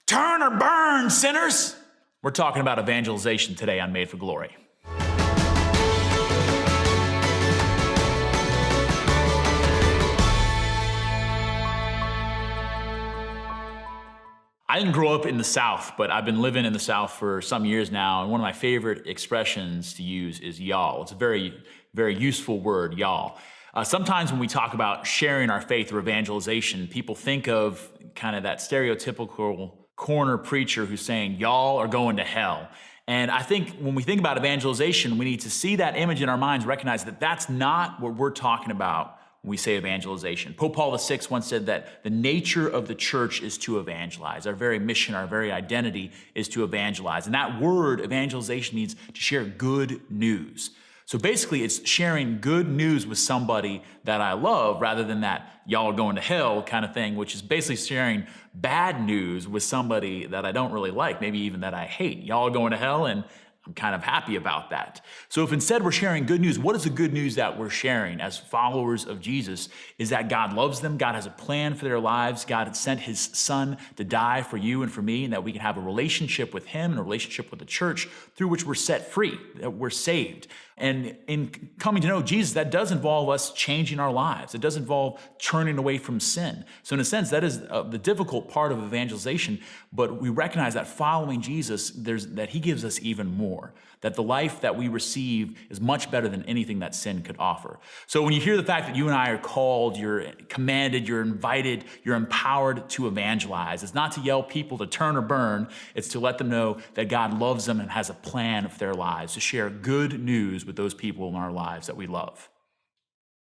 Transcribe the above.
Turn or burn, sinners. We're talking about evangelization today on Made for Glory. I didn't grow up in the South, but I've been living in the South for some years now, and one of my favorite expressions to use is y'all. It's a very, very useful word, y'all. Sometimes when we talk about sharing our faith or evangelization, people think of kind of that stereotypical corner preacher who's saying, y'all are going to hell. And I think when we think about evangelization, we need to see that image in our minds, recognize that that's not what we're talking about when we say evangelization. Pope Paul VI once said that the nature of the church is to evangelize. Our very mission, our very identity is to evangelize. And that word, evangelization, means to share good news. So basically, it's sharing good news with somebody that I love rather than that y'all are going to hell kind of thing, which is basically sharing bad news with somebody that I don't really like, maybe even that I hate. Y'all are going to hell, and I'm kind of happy about that. So if instead we're sharing good news, what is the good news that we're sharing as followers of Jesus? Is that God loves them, God has a plan for their lives, God had sent his son to die for you and for me, and that we can have a relationship with him and a relationship with the church through which we're set free, that we're saved. And in coming to know Jesus, that does involve us changing our lives. It does involve turning away from sin. So in a sense, that is the difficult part of evangelization, but we recognize that following Jesus, that he gives us even more, that the life that we receive is much better than anything that sin could offer. So when you hear the fact that you and I are called, you're commanded, you're invited, you're empowered to evangelize, it's not to yell people to turn or burn, it's to let them know that God loves them and has a plan for their lives, to share good news with those people in our lives that we love.